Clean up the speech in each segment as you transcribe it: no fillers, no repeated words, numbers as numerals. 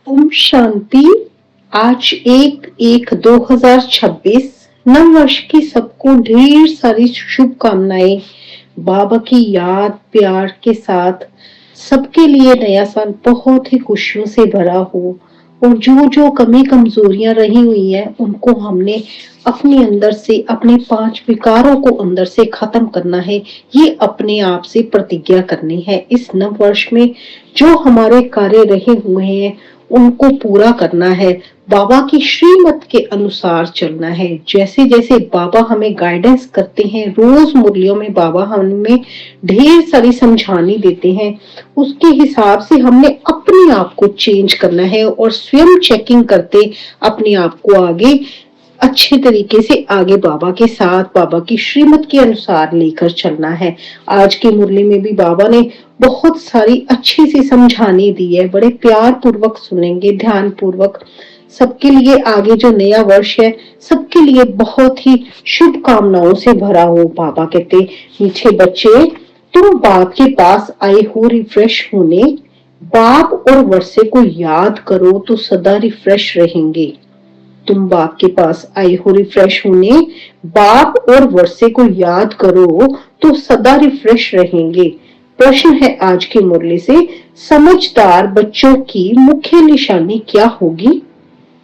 ओम शांति। आज 1/1/2026 नव वर्ष की सबको ढेर सारी शुभकामनाएं। बाबा की याद प्यार के साथ सबके लिए नया साल बहुत ही खुशियों से भरा हो और जो जो कमी कमजोरियां रही हुई है उनको हमने अपने अंदर से अपने 5 विकारों को अंदर से खत्म करना है। ये अपने आप से प्रतिज्ञा करनी है। इस नव वर्ष में जो हमारे कार्य रहे हुए हैं उनको पूरा करना है। बाबा की श्रीमत के अनुसार चलना है। जैसे जैसे बाबा हमें गाइडेंस करते हैं, रोज मुरलियों में बाबा हमें ढेर सारी समझानी देते हैं, उसके हिसाब से हमने अपने आप को चेंज करना है और स्वयं चेकिंग करते अपने आप को आगे अच्छे तरीके से आगे बाबा के साथ बाबा की श्रीमत के अनुसार लेकर चलना है। आज की मुरली में भी बाबा ने बहुत सारी अच्छी सी समझानी दी है। बड़े प्यार पूर्वक सुनेंगे, ध्यान पूर्वक। सबके लिए आगे जो नया वर्ष है सबके लिए बहुत ही शुभकामनाओं से भरा हो। बाबा कहते, मीठे बच्चे तुम बाप के पास आए हो रिफ्रेश होने, बाप और वर्षे को याद करो तो सदा रिफ्रेश रहेंगे। तुम बाप के पास आए हो रिफ्रेश होने, बाप और वर्षे को याद करो तो सदा रिफ्रेश रहेंगे। प्रश्न है आज की मुरली से, समझदार बच्चों की मुख्य निशानी क्या होगी?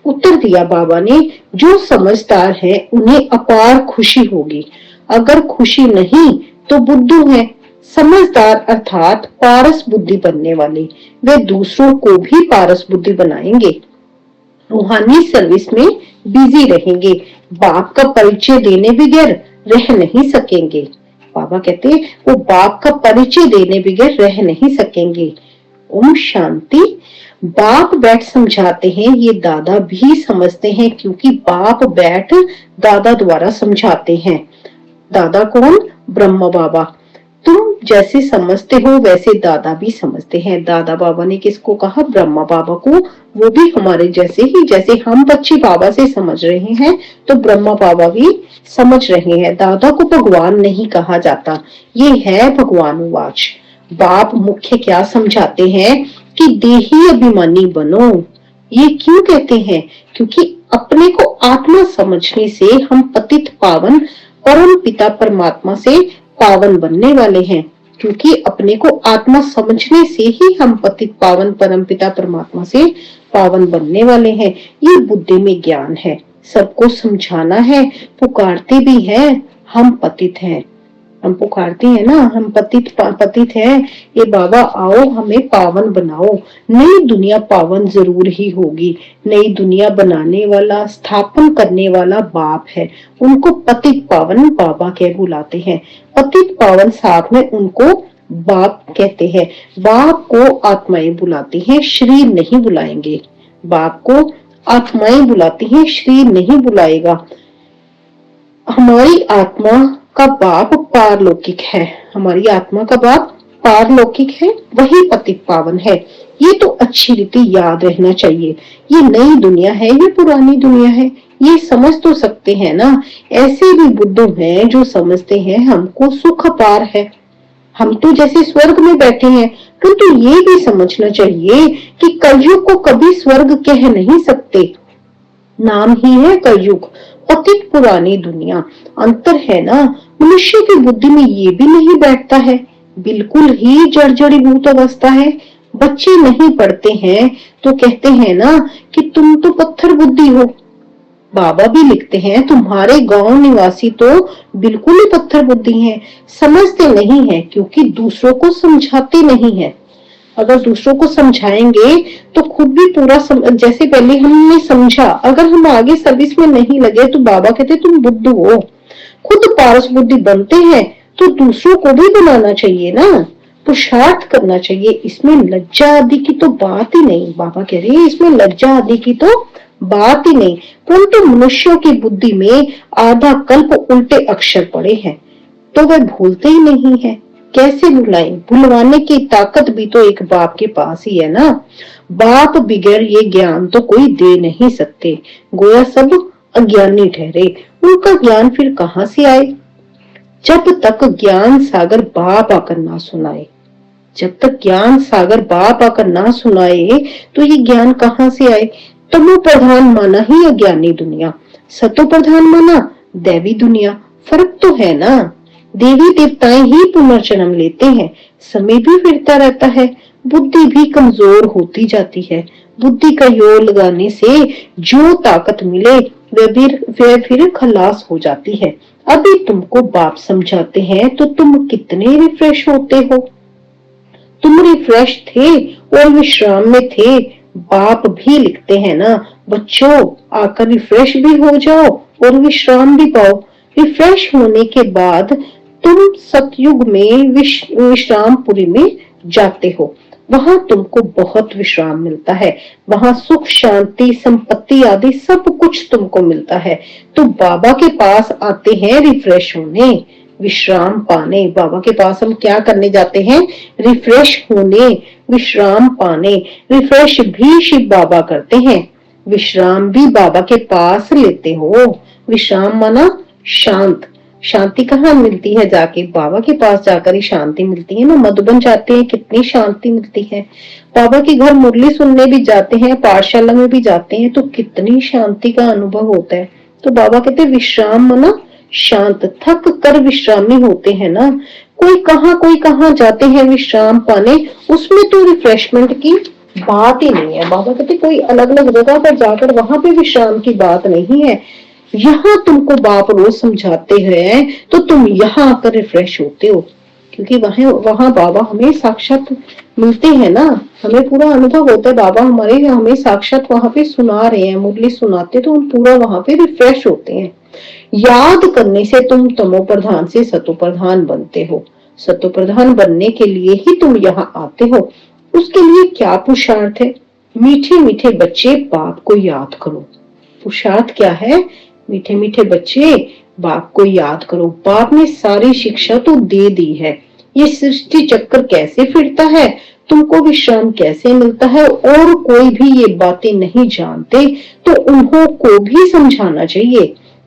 उत्तर दिया बाबा ने, जो समझदार है उन्हें अपार खुशी होगी। अगर खुशी नहीं तो बुद्धू है। समझदार अर्थात पारस बुद्धि बनने वाले, वे दूसरों को भी पारस बुद्धि बनाएंगे। रूहानी सर्विस में बिजी रहेंगे, बाप का परिचय देने बगैर रह नहीं सकेंगे। बाबा कहते वो बाप का परिचय देने बगैर रह नहीं सकेंगे। ओम शांति। बाप बैठ समझाते हैं, ये दादा भी समझते हैं क्योंकि बाप बैठ दादा द्वारा समझाते हैं। दादा कौन? ब्रह्मा बाबा। तुम जैसे समझते हो वैसे दादा भी समझते हैं। दादा बाबा ने किसको कहा? ब्रह्मा बाबा को। वो भी हमारे जैसे ही, जैसे हम बच्चे बाबा से समझ रहे हैं तो ब्रह्मा बाबा भी समझ रहे हैं। दादा को भगवान नहीं कहा जाता, ये है भगवान वाच। बाप मुख्य क्या समझाते हैं कि देही अभिमानी बनो। ये क्यों कहते हैं? क्योंकि अपने को आत्मा समझने से हम पतित पावन परम पिता परमात्मा से पावन बनने वाले हैं। क्योंकि अपने को आत्मा समझने से ही हम पतित पावन परम पिता परमात्मा से पावन बनने वाले हैं। ये बुद्धि में ज्ञान है। सबको समझाना है। पुकारते भी है, हम पतित हैं। हम पुकारते हैं ना, हम पतित हैं। ये बाबा आओ हमें पावन बनाओ। नई दुनिया पावन जरूर ही होगी। नई दुनिया बनाने वाला, स्थापन करने वाला बाप है। उनको पतित पावन बाबा कह बुलाते हैं। पतित पावन साथ में उनको बाप कहते हैं। बाप को आत्माएं बुलाती हैं, शरीर नहीं बुलाएंगे। बाप को आत्माएं बुलाती हैं, शरीर नहीं बुलाएगा। हमारी आत्मा का बाप पारलौकिक है। हमारी आत्मा का बाप पारलौकिक है, वही पतित पावन है। ये तो अच्छी रीति याद रहना चाहिए। ये नई दुनिया है, ये पुरानी दुनिया है, ये समझ तो सकते हैं ना। ऐसे भी बुद्धू हैं जो समझते हैं हमको सुख पार है, हम तो जैसे स्वर्ग में बैठे हैं। किंतु ये भी समझना चाहिए कि कलयुग को कभी स्वर्ग कह नहीं सकते। नाम ही है कलयुग, पतित पुरानी दुनिया। अंतर है ना, मनुष्य की बुद्धि में ये भी नहीं बैठता है। बिल्कुल ही जड़जड़ीभूत अवस्था है। बच्चे नहीं पढ़ते हैं तो कहते हैं ना कि तुम तो पत्थर बुद्धि हो। बाबा भी लिखते हैं तुम्हारे गांव निवासी तो बिल्कुल ही पत्थर बुद्धि हैं। समझते नहीं है क्योंकि दूसरों को समझाते नहीं है। अगर दूसरों को समझाएंगे तो खुद भी पूरा जैसे पहले हमने समझा, अगर हम आगे सर्विस में नहीं लगे तो बाबा कहते तुम बुद्धू हो। खुद पारस बुद्धि बनते हैं तो दूसरों को भी बनाना चाहिए ना, पुरुषार्थ करना चाहिए। इसमें लज्जा आदि की तो बात ही नहीं। बाबा कह रहे हैं इसमें लज्जा आदि की तो बात ही नहीं। परंतु मनुष्यों की बुद्धि में आधा कल्प उल्टे अक्षर पड़े हैं तो वह भूलते ही नहीं है। कैसे भुलाएं? भुलवाने की ताकत भी तो एक बाप के पास ही है ना। बाप बिगैर ये ज्ञान तो कोई दे नहीं सकते। गोया सब अज्ञानी ठहरे, उनका ज्ञान फिर कहां से आए जब तक ज्ञान सागर बाप आकर ना सुनाए। जब तक ज्ञान सागर बाप आकर ना सुनाए तो ये ज्ञान कहाँ से आए। तमो प्रधान माना ही अज्ञानी दुनिया, सतो प्रधान माना दैवी दुनिया। फर्क तो है ना। देवी देवताएं ही पुनर्जन्म लेते हैं, समय भी फिरता रहता है, बुद्धि भी कमजोर होती जाती है। बुद्धि का योग लगाने से जो ताकत मिले वह फिर खलास हो जाती है। अभी तुमको बाप समझाते हैं तो तुम कितने रिफ्रेश होते हो। तुम रिफ्रेश थे और विश्राम में थे। बाप भी लिखते हैं ना, बच्चों आकर रिफ्रेश भी हो जाओ और विश्राम भी पाओ। रिफ्रेश होने के बाद तुम सतयुग में विश्रामपुरी में जाते हो। वहां तुमको बहुत विश्राम मिलता है। वहां सुख शांति संपत्ति आदि सब कुछ तुमको मिलता है। तो बाबा के पास आते हैं रिफ्रेश होने, विश्राम पाने। बाबा के पास हम क्या करने जाते हैं? रिफ्रेश होने, विश्राम पाने। रिफ्रेश भी शिव बाबा करते हैं, विश्राम भी बाबा के पास लेते हो। विश्राम माना शांत। शांति कहाँ मिलती है? जाके बाबा के पास जाकर ही शांति मिलती है ना। मधुबन जाते हैं, कितनी शांति मिलती है। बाबा के घर मुरली सुनने भी जाते हैं, पाठशाला में भी जाते हैं, तो कितनी शांति का अनुभव होता है। तो बाबा कहते हैं विश्राम माना शांत। थक कर विश्रामी होते हैं ना। कोई कहाँ जाते हैं विश्राम पाने, उसमें तो रिफ्रेशमेंट की बात ही नहीं है। बाबा कहते कोई अलग अलग जगह पर जाकर वहां पे विश्राम की बात नहीं है। यहाँ तुमको बाप रोज समझाते हैं तो तुम यहाँ आकर रिफ्रेश होते हो, क्योंकि वहां बाबा हमें साक्षात मिलते हैं ना। हमें पूरा अनुभव होता है, बाबा हमें साक्षात वहां पे सुना रहे हैं, मुरली सुनाते, तो हम पूरा वहां पे रिफ्रेश होते हैं। याद करने से तुम तमो प्रधान से सतो प्रधान बनते हो। सतो प्रधान बनने के लिए ही तुम यहाँ आते हो। उसके लिए क्या पुरुषार्थ है? मीठे मीठे बच्चे बाप को याद करो। पुरुषार्थ क्या है? मीठे मीठे बच्चे बाप को याद करो। बाप ने सारी शिक्षा तो दे दी है। ये सृष्टि चक्कर कैसे फिरता है, तुमको विश्राम कैसे मिलता है, और कोई भी ये बातें नहीं जानते तो उन्हों को भी समझाना चाहिए,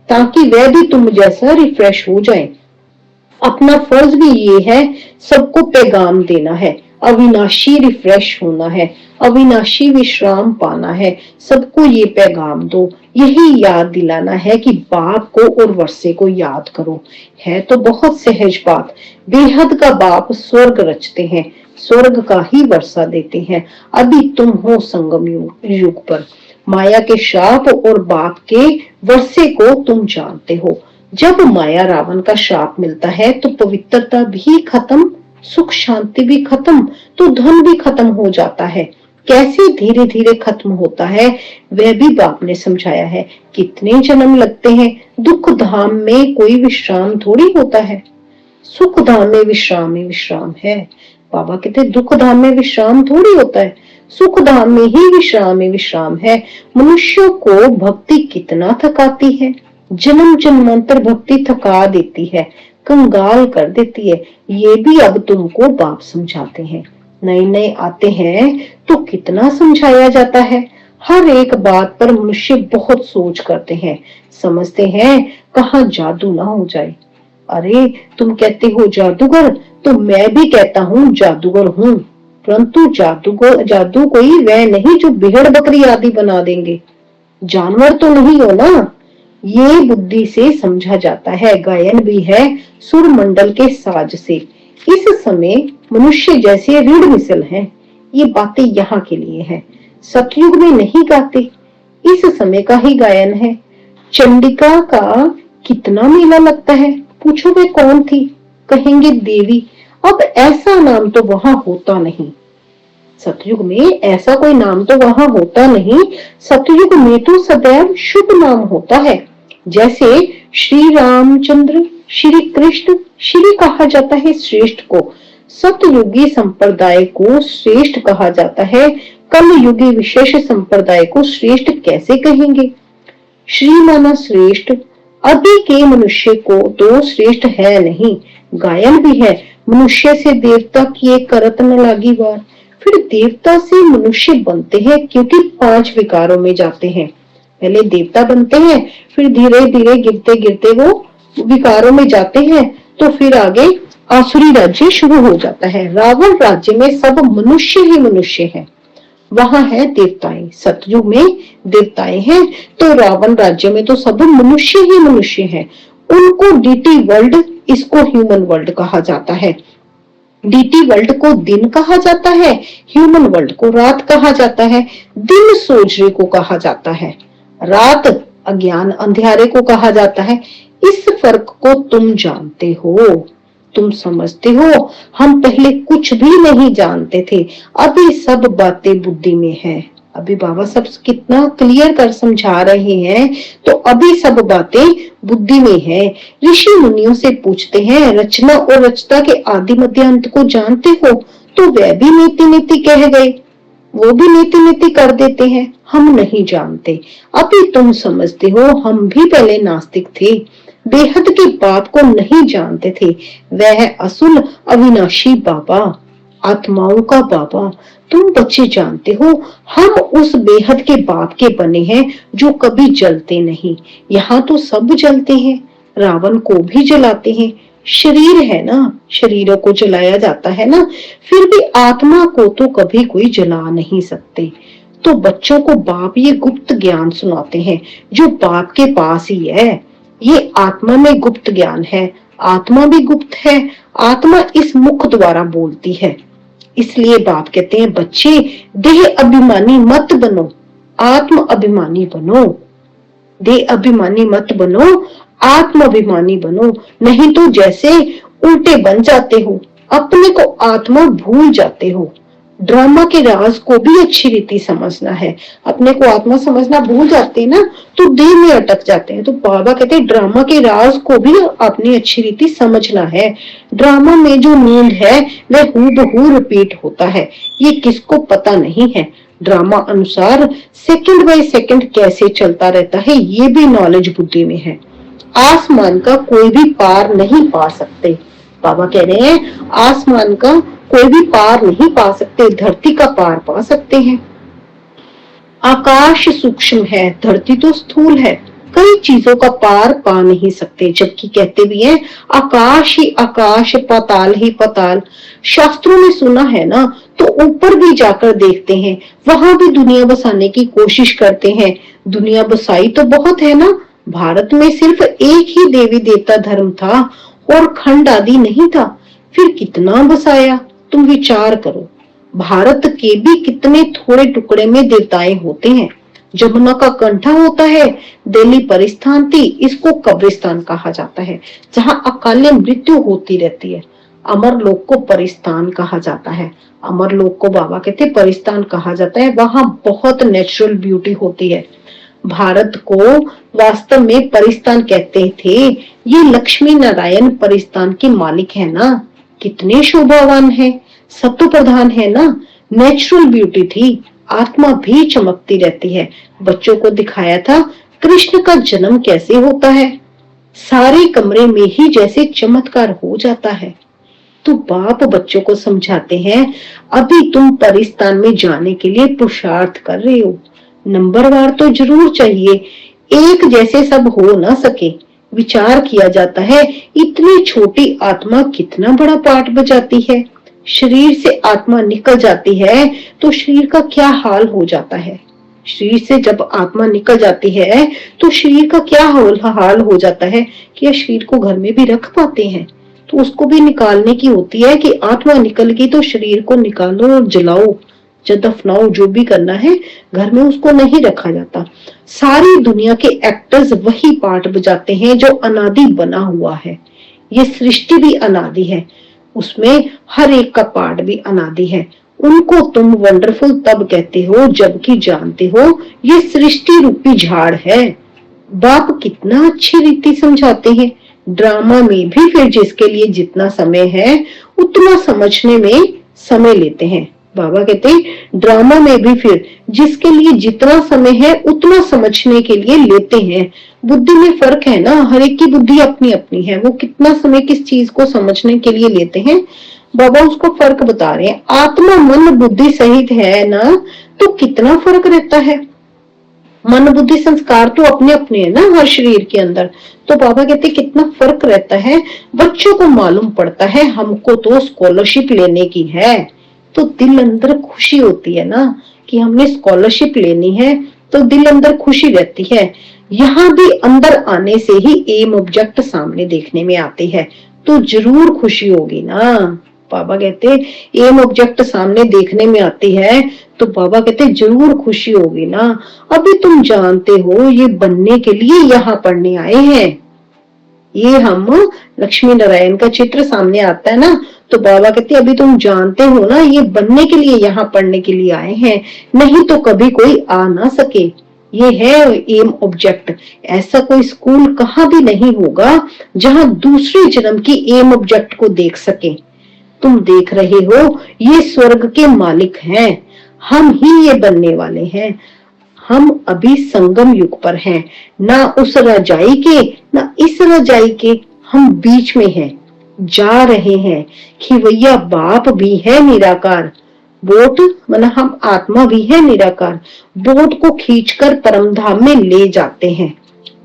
ताकि वह भी तुम जैसा रिफ्रेश हो जाए। अपना फर्ज भी ये है, सबको पैगाम देना है, अविनाशी रिफ्रेश होना है, अविनाशी विश्राम पाना है। सबको ये पैगाम दो, यही याद दिलाना है कि बाप को और वर्षे को याद करो। है तो बहुत सहज बात। बेहद का बाप स्वर्ग रचते हैं, स्वर्ग का ही वर्षा देते हैं। अभी तुम हो संगम युग पर। माया के शाप और बाप के वर्षे को तुम जानते हो। जब माया रावण का शाप मिलता है तो पवित्रता भी खत्म, सुख शांति भी खत्म, तो धन भी खत्म हो जाता है। कैसे धीरे धीरे खत्म होता है वह भी बाप ने समझाया है। कितने जन्म लगते हैं। दुख धाम में कोई विश्राम थोड़ी होता है, सुख धाम में विश्राम ही विश्राम है। बाबा कहते दुख धाम में विश्राम थोड़ी होता है, सुख धाम में ही विश्राम है। मनुष्यों को भक्ति कितना थकाती है। जन्म जन्मांतर भक्ति थका देती है, कंगाल कर देती है। ये भी अब तुमको बाप समझाते हैं। नए नए आते हैं तो कितना समझाया जाता है। हर एक बात पर मनुष्य बहुत सोच करते हैं, समझते हैं कहाँ जादू ना हो जाए। अरे तुम कहते हो जादूगर, तो मैं भी कहता हूँ जादूगर हूँ, परंतु जादू कोई वह नहीं जो भेड़ बकरी आदि बना देंगे। जानवर तो नहीं हो ना। ये बुद्धि से समझा जाता है। गायन भी है सुर मंडल के साज से। इस समय मनुष्य जैसे रीढ़ मिसल हैं। ये बातें यहाँ के लिए है, सतयुग में नहीं गाते। इस समय का ही गायन है। चंडिका का कितना मेला लगता है। पूछो वे कौन थी, कहेंगे देवी। अब ऐसा नाम तो वहां होता नहीं। सतयुग में ऐसा कोई नाम तो वहां होता नहीं। सतयुग में तो सदैव शुभ नाम होता है। जैसे श्री रामचंद्र, श्री कृष्ण, श्री कहा जाता है श्रेष्ठ को। सतयुगी संप्रदाय को श्रेष्ठ कहा जाता है। कल युगी विशेष संप्रदाय को श्रेष्ठ कैसे कहेंगे? श्री माना श्रेष्ठ। अभी के मनुष्य को तो श्रेष्ठ है नहीं। गायन भी है, मनुष्य से देवता किए करत न लागी बार। फिर देवता से मनुष्य बनते हैं, क्योंकि 5 विकारों में जाते हैं। पहले देवता बनते हैं, फिर धीरे धीरे गिरते गिरते वो विकारों में जाते हैं, तो फिर आगे आसुरी राज्य शुरू हो जाता है। रावण राज्य में सब मनुष्य ही मनुष्य हैं। वहां है देवताएं, सतयुग में देवताएं हैं, तो रावण राज्य में तो सब मनुष्य ही मनुष्य हैं। उनको डीटी वर्ल्ड, इसको ह्यूमन वर्ल्ड कहा जाता है। डीटी वर्ल्ड को दिन कहा जाता है, ह्यूमन वर्ल्ड को रात कहा जाता है। दिन सोजरे को कहा जाता है, रात अज्ञान अंधियारे को कहा जाता है। इस फर्क को तुम जानते हो, तुम समझते हो। हम पहले कुछ भी नहीं जानते थे, अभी सब बातें बुद्धि में है। अभी बाबा सब कितना क्लियर कर समझा रहे हैं, तो अभी सब बातें बुद्धि में है। ऋषि मुनियों से पूछते हैं, रचना और रचता के आदि मध्य अंत को जानते हो? तो वे भी नीति नीति कह गए, वो भी नीति नीति कर देते हैं, हम नहीं जानते। अभी तुम समझते हो, हम भी पहले नास्तिक थे, बेहद के बाप को नहीं जानते थे। वह असुल अविनाशी बाबा, आत्माओं का बाबा। तुम बच्चे जानते हो, हम उस बेहद के बाप के बने हैं जो कभी जलते नहीं। यहाँ तो सब जलते हैं, रावण को भी जलाते हैं। शरीर है ना, शरीरों को जलाया जाता है ना, फिर भी आत्मा को तो कभी कोई जला नहीं सकते। तो बच्चों को बाप ये गुप्त ज्ञान सुनाते हैं जो बाप के पास ही है। ये आत्मा में गुप्त ज्ञान है, आत्मा भी गुप्त है। आत्मा इस मुख द्वारा बोलती है। इसलिए बाप कहते हैं, बच्चे देह अभिमानी मत बनो, आत्म अभिमानी बनो। देह अभिमानी मत बनो, आत्म अभिमानी बनो, नहीं तो जैसे उल्टे बन जाते हो, अपने को आत्मा भूल जाते हो। ड्रामा के राज को भी अच्छी रीति समझना है। अपने को आत्मा समझना भूल जाते हैं ना, तो देह में अटक जाते हैं। तो बाबा कहते हैं, ड्रामा के राज को भी अपनी अच्छी रीति समझना है। ड्रामा में जो नींद है वह हूबहू रिपीट होता है, ये किसको पता नहीं है। ड्रामा अनुसार सेकंड बाय सेकंड कैसे चलता रहता है, ये भी नॉलेज बुद्धि में है। आसमान का कोई भी पार नहीं पा सकते। बाबा कह रहे हैं, आसमान का कोई भी पार नहीं पा सकते, धरती का पार पा सकते हैं। आकाश सूक्ष्म है, धरती तो स्थूल है, कई चीजों का पार पा नहीं सकते। जबकि कहते भी हैं, आकाश ही आकाश, पाताल ही पाताल। शास्त्रों में सुना है ना, तो ऊपर भी जाकर देखते हैं, वहां भी दुनिया बसाने की कोशिश करते हैं। दुनिया बसाई तो बहुत है ना, भारत में सिर्फ एक ही देवी देवता धर्म था और खंड आदि नहीं था, फिर कितना बसाया। तुम विचार करो, भारत के भी कितने थोड़े टुकड़े में देवताएं होते हैं। जमुना का कंठा होता है, दिल्ली परिस्थान थी, इसको कब्रिस्तान कहा जाता है, जहां अकाले मृत्यु होती रहती है। अमर लोक को परिस्थान कहा जाता है। अमर लोक को बाबा कहते परिस्थान कहा जाता है, वहां बहुत नेचुरल ब्यूटी होती है। भारत को वास्तव में परिस्थान कहते थे। ये लक्ष्मी नारायण परिस्थान के मालिक है ना, कितने शोभावान है, सत्व प्रधान है ना, नेचुरल ब्यूटी थी। आत्मा भी चमकती रहती है। बच्चों को दिखाया था कृष्ण का जन्म कैसे होता है, सारे कमरे में ही जैसे चमत्कार हो जाता है। तो बाप बच्चों को समझाते हैं, अभी तुम परिस्थान में जाने के लिए पुरुषार्थ कर रहे हो। नंबरवार तो जरूर चाहिए, एक जैसे सब हो ना सके। विचार किया जाता है, इतनी छोटी आत्मा कितना बड़ा पार्ट बजाती है। शरीर से आत्मा निकल जाती है तो शरीर का क्या हाल हो जाता है। शरीर से जब आत्मा निकल जाती है तो शरीर का क्या हाल हो जाता है कि यह शरीर को घर में भी रख पाते हैं, तो उसको भी निकालने की होती है कि आत्मा निकल गई तो शरीर को निकालो और जलाओ, जब दफनाओ, जो भी करना है। घर में उसको नहीं रखा जाता। सारी दुनिया के एक्टर्स वही पार्ट बजाते हैं जो अनादि बना हुआ है। ये सृष्टि भी अनादि है, उसमें हर एक का पार्ट भी अनादि है। उनको तुम वंडरफुल तब कहते हो जबकि जानते हो ये सृष्टि रूपी झाड़ है। बाप कितना अच्छी रीति समझाते हैं। ड्रामा में भी फिर जिसके लिए जितना समय है उतना समझने में समय लेते हैं। बाबा कहते हैं, ड्रामा में भी फिर जिसके लिए जितना समय है उतना समझने के लिए लेते हैं। बुद्धि में फर्क है ना, हर एक की बुद्धि अपनी अपनी है, वो कितना समय किस चीज को समझने के लिए लेते हैं, बाबा उसको फर्क बता रहे हैं। आत्मा मन बुद्धि सहित है ना, तो कितना फर्क रहता है। मन बुद्धि संस्कार तो अपने अपने है ना हर शरीर के अंदर। तो बाबा कहते कितना फर्क रहता है। बच्चों को मालूम पड़ता है हमको तो स्कॉलरशिप लेने की है, तो दिल अंदर खुशी होती है ना कि हमने स्कॉलरशिप लेनी है, तो दिल अंदर खुशी रहती है। यहाँ भी अंदर आने से ही एम ऑब्जेक्ट सामने देखने में आती है, तो जरूर खुशी होगी ना। बाबा कहते एम ऑब्जेक्ट सामने देखने में आती है तो बाबा कहते जरूर खुशी होगी ना। अभी तुम जानते हो ये बनने के लिए यहाँ पढ़ने आए हैं। ये हम लक्ष्मी नारायण का चित्र सामने आता है ना, तो बाबा कहते अभी तुम जानते हो ना ये बनने के लिए यहाँ पढ़ने के लिए आए हैं, नहीं तो कभी कोई आ ना सके। ये है एम ऑब्जेक्ट। ऐसा कोई स्कूल कहाँ भी नहीं होगा जहाँ दूसरे जन्म की एम ऑब्जेक्ट को देख सके। तुम देख रहे हो ये स्वर्ग के मालिक हैं, हम ही ये बनने वाले हैं। हम अभी संगम युग पर हैं, ना उस रजाई के ना इस रजाई के, हम बीच में हैं, जा रहे हैं। खिवैया बाप भी है निराकार, बोट मतलब हम आत्मा भी है निराकार, बोट को खींचकर परम धाम में ले जाते हैं।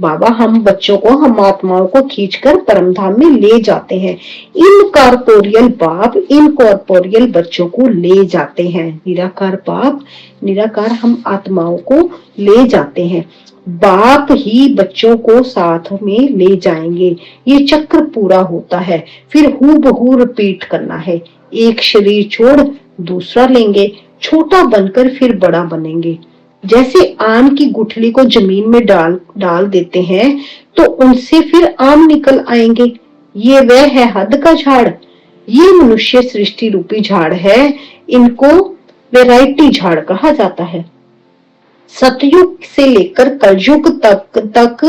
बाबा हम बच्चों को, हम आत्माओं को खींचकर परम धाम में ले जाते हैं। इन कॉर्पोरियल बाप इन कॉर्पोरियल बच्चों को ले जाते हैं। निराकार बाप निराकार हम आत्माओं को ले जाते हैं। बाप ही बच्चों को साथ में ले जाएंगे। ये चक्र पूरा होता है, फिर हूबहू रिपीट करना है। एक शरीर छोड़ दूसरा लेंगे, छोटा बनकर फिर बड़ा बनेंगे। जैसे आम की गुठली को जमीन में डाल देते हैं तो उनसे फिर आम निकल आएंगे। ये वह है हद का झाड़, ये मनुष्य सृष्टि रूपी झाड़ है, इनको वैरायटी झाड़ कहा जाता है। सतयुग से लेकर कलयुग तक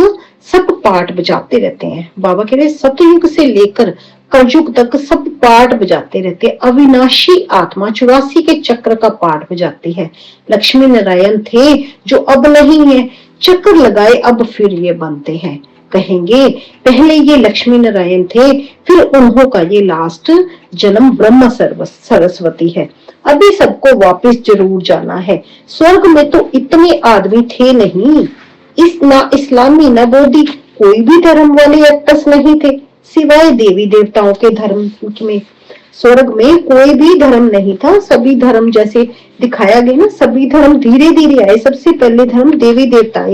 सब पाठ बजाते रहते हैं। बाबा कह रहे सतयुग से लेकर कलयुग तक सब पाठ बजाते रहते हैं। अविनाशी आत्मा 84 के चक्र का पाठ बजाती है। लक्ष्मी नारायण थे जो अब नहीं है, चक्र लगाए अब फिर ये बनते हैं। कहेंगे पहले ये लक्ष्मी नारायण थे, फिर उन्हों का ये लास्ट जन्म ब्रह्म सरस्वती है। अभी सबको वापस जरूर जाना है। स्वर्ग में तो इतने आदमी थे नहीं, इस ना इस्लामी ना बौद्धिक कोई भी धर्म वाले एक्टस नहीं थे सिवाय देवी देवताओं के धर्म में। स्वर्ग में कोई भी धर्म नहीं था। सभी धर्म जैसे दिखाया गया ना, सभी धर्म धीरे धीरे आए। सबसे पहले धर्म देवी देवता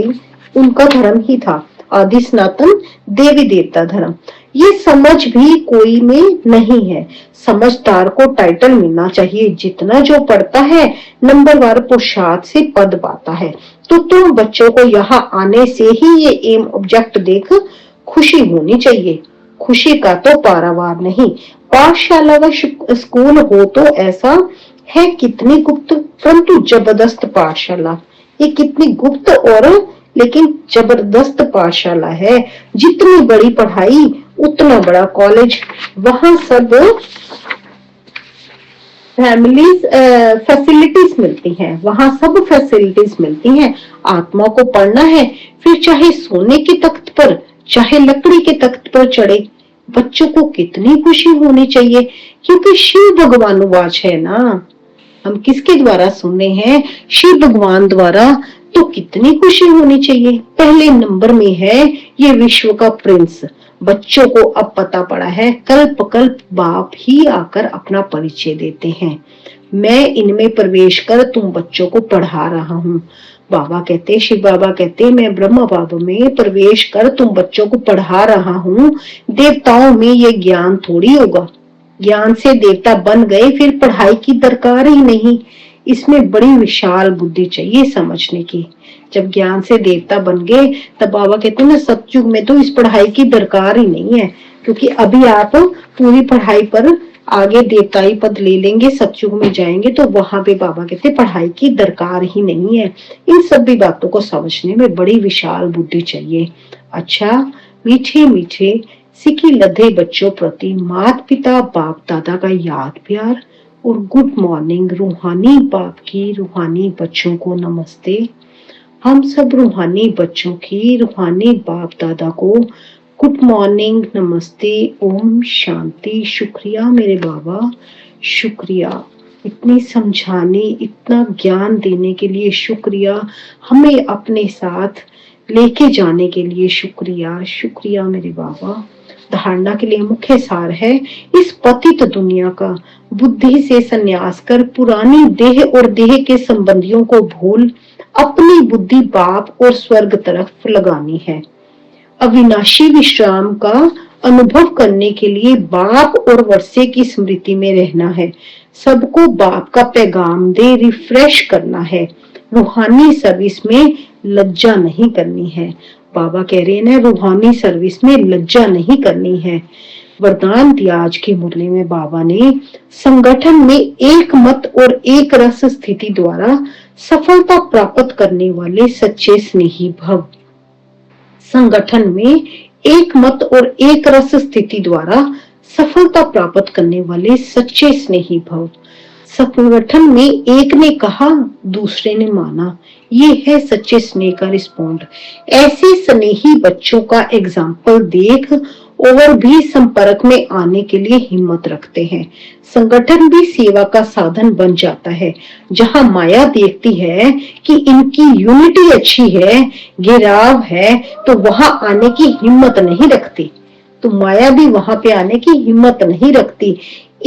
उनका धर्म ही था, आदि सनातन देवी देवता धर्म। ये समझ भी कोई में नहीं है। समझदार को टाइटल मिलना चाहिए, जितना जो पढ़ता है नंबरवार पुरुषार्थ से पद पाता है। तो तुम बच्चों को यहाँ आने से ही ये एम ऑब्जेक्ट देख खुशी होनी चाहिए। खुशी का तो पारावार नहीं। पाठशाला व स्कूल हो तो ऐसा है कितनी गुप्त परंतु जबरदस्त पाठशाला। ये कितनी गुप्त और लेकिन जबरदस्त पाठशाला है। जितनी बड़ी पढ़ाई उतना बड़ा कॉलेज। वहां सब फैसिलिटीज मिलती हैं, वहां सब फैसिलिटीज मिलती हैं। आत्मा को पढ़ना है फिर चाहे सोने के तख्त पर चाहे लकड़ी के तख्त पर चढ़े। बच्चों को कितनी खुशी होनी चाहिए, क्योंकि शिव भगवान वाच है ना। हम किसके द्वारा सुन रहे हैं? शिव भगवान द्वारा। तो कितनी खुशी होनी चाहिए। पहले नंबर में है ये विश्व का प्रिंस। बच्चों को अब पता पड़ा है, कल्प कल्प बाप ही आकर अपना परिचय देते हैं। मैं इनमें प्रवेश कर तुम बच्चों को पढ़ा रहा हूँ। बाबा कहते, शिव बाबा कहते, मैं ब्रह्म बाबा में प्रवेश कर तुम बच्चों को पढ़ा रहा हूँ। देवताओं में ये ज्ञान थोड़ी होगा। ज्ञान से देवता बन गए फिर पढ़ाई की दरकार ही नहीं। इसमें बड़ी विशाल बुद्धि चाहिए समझने की। जब ज्ञान से देवता बन गए तब बाबा कहते हैं ना, सतयुग में तो इस पढ़ाई की दरकार ही नहीं है, क्योंकि अभी आप पूरी पढ़ाई पर आगे देवताई पद ले लेंगे, सतयुग में जाएंगे तो वहां पे बाबा कहते पढ़ाई की दरकार ही नहीं है। इन सभी बातों को समझने में बड़ी विशाल बुद्धि चाहिए। अच्छा, मीठे मीठे सिकी लधे बच्चों प्रति माता पिता बाप दादा का याद प्यार और गुड मॉर्निंग। रूहानी बाप की रूहानी बच्चों को नमस्ते। हम सब रूहानी बच्चों की रूहानी बाप दादा को गुड मॉर्निंग, नमस्ते, ओम शांति। शुक्रिया मेरे बाबा, शुक्रिया। इतनी समझाने, इतना ज्ञान देने के लिए शुक्रिया, हमें अपने साथ लेके जाने के लिए शुक्रिया। शुक्रिया मेरे बाबा। धारणा के लिए मुख्य सार है, इस पतित दुनिया का बुद्धि से संन्यास कर पुरानी देह और देह के संबंधियों को भूल अपनी बुद्धि बाप और स्वर्ग तरफ लगानी है। अविनाशी विश्राम का अनुभव करने के लिए बाप और वर्षे की स्मृति में रहना है। सबको बाप का पैगाम दे रिफ्रेश करना है। रूहानी सर्विस में लज्जा नहीं करनी है। बाबा कह रहे हैं रूहानी सर्विस में लज्जा नहीं करनी है। वरदान दिया आज की मुरली में बाबा ने, संगठन में एक मत और एक रस स्थिति द्वारा सफलता प्राप्त करने वाले सच्चे स्नेही भव। संगठन में एक मत और एक रस स्थिति द्वारा सफलता प्राप्त करने वाले सच्चे स्नेही भव। संगठन में एक ने कहा, दूसरे ने माना, ये है सच्चे स्नेह का रिस्पॉन्ड। ऐसे स्नेही बच्चों का एग्जाम्पल देख और भी संपर्क में आने के लिए हिम्मत रखते हैं। संगठन भी सेवा का साधन बन जाता है। जहां माया देखती है कि इनकी यूनिटी अच्छी है, गिराव है, तो वहां आने की हिम्मत नहीं रखती। तो माया भी वहां पे आने की हिम्मत नहीं रखती।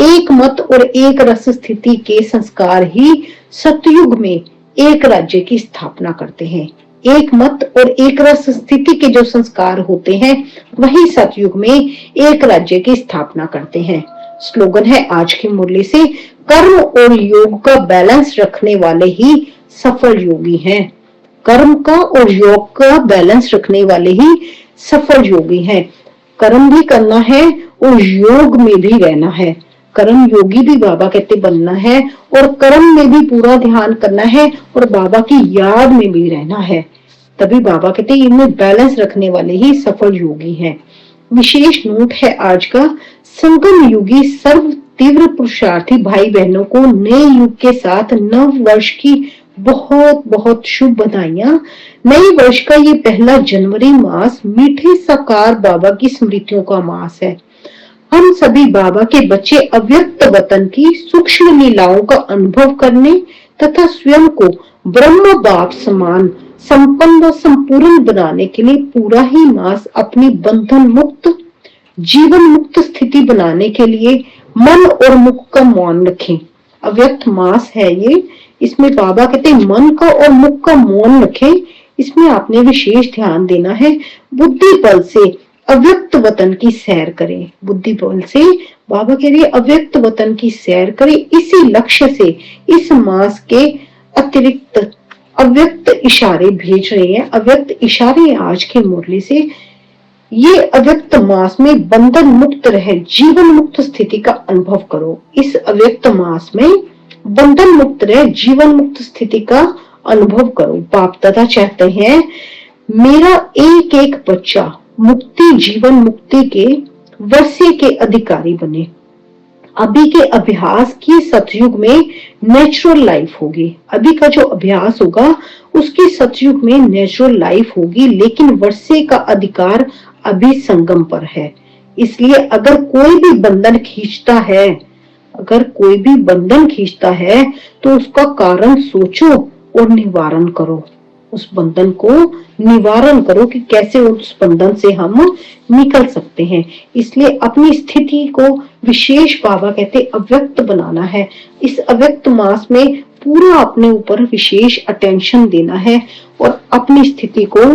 एक मत और एक रस स्थिति के संस्कार ही सतयुग में एक राज्य की स्थापना करते हैं। एक मत और एक रस स्थिति के जो संस्कार होते हैं वही सतयुग में एक राज्य की स्थापना करते हैं। स्लोगन है आज की मुरली से, कर्म और योग का बैलेंस रखने वाले ही सफल योगी हैं। कर्म का और योग का बैलेंस रखने वाले ही सफल योगी हैं। कर्म भी करना है और योग में भी रहना है। कर्म योगी भी बाबा कहते बनना है और कर्म में भी पूरा ध्यान करना है और बाबा की याद में भी रहना है। तभी बाबा कहते इनमें बैलेंस रखने वाले ही सफल योगी हैं। विशेष नोट है आज का, संगम युगी सर्व तीव्र पुरुषार्थी भाई बहनों को नए युग के साथ नव वर्ष की बहुत बहुत शुभ बधाइयां। नए वर्ष का ये पहला जनवरी मास मीठे साकार बाबा की स्मृतियों का मास है। हम सभी बाबा के बच्चे अव्यक्त वतन की सूक्ष्म लीलाओं का अनुभव करने तथा स्वयं को ब्रह्म बाप समान संपन्न व संपूर्ण बनाने के लिए पूरा ही मास अपनी बंधन मुक्त जीवन मुक्त स्थिति बनाने के लिए मन और मुख का मौन रखें। अव्यक्त मास है ये, इसमें बाबा कहते हैं मन का और मुख का मौन रखें। इसमें आपने विशेष ध्यान देना है। बुद्धि बल से अव्यक्त वतन की सैर करें। बुद्धि बल से बाबा कह रहे अव्यक्त वतन की सैर करें। इसी लक्ष्य से इस मास के अतिरिक्त अव्यक्त इशारे भेज रहे हैं। अव्यक्त इशारे आज की मुरली से, ये अव्यक्त मास में बंधन मुक्त रहे जीवन मुक्त स्थिति का अनुभव करो। इस अव्यक्त मास में बंधन मुक्त रहे जीवन मुक्त स्थिति का अनुभव करो। बाप दादा चाहते हैं मेरा एक एक बच्चा मुक्ति जीवन मुक्ति के वर्षे के अधिकारी बने। अभी के अभ्यास की सतयुग में नेचुरल लाइफ होगी। अभी का जो अभ्यास होगा उसकी सतयुग में नेचुरल लाइफ होगी, लेकिन वर्षे का अधिकार अभी संगम पर है। इसलिए अगर कोई भी बंधन खींचता है, अगर कोई भी बंधन खींचता है तो उसका कारण सोचो और निवारण करो। उस बंधन को निवारण करो कि कैसे उस बंधन से हम निकल सकते हैं। इसलिए अपनी स्थिति को विशेष बाबा कहते अव्यक्त बनाना है। इस अव्यक्त मास में पूरा अपने ऊपर विशेष अटेंशन देना है और अपनी स्थिति को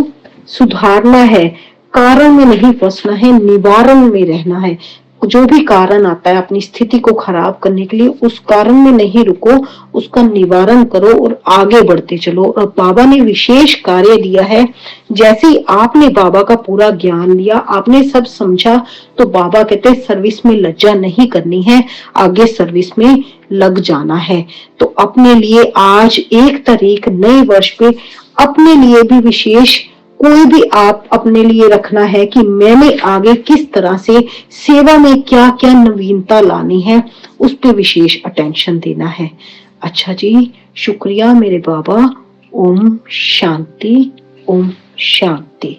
सुधारना है। कारण में नहीं फंसना है, निवारण में रहना है। जो भी कारण आता है अपनी स्थिति को खराब करने के लिए, उस कारण में नहीं रुको, उसका निवारण करो और आगे बढ़ते चलो। और बाबा ने विशेष कार्य दिया है। जैसे ही आपने बाबा का पूरा ज्ञान लिया, आपने सब समझा, तो बाबा कहते हैं सर्विस में लज्जा नहीं करनी है, आगे सर्विस में लग जाना है। तो अपने लिए आज 1 तारीख नए वर्ष पे अपने लिए भी विशेष कोई भी आप अपने लिए रखना है कि मैंने आगे किस तरह से सेवा में क्या क्या नवीनता लानी है, उस पे विशेष अटेंशन देना है। अच्छा जी, शुक्रिया मेरे बाबा। ओम शांति, ओम शांति।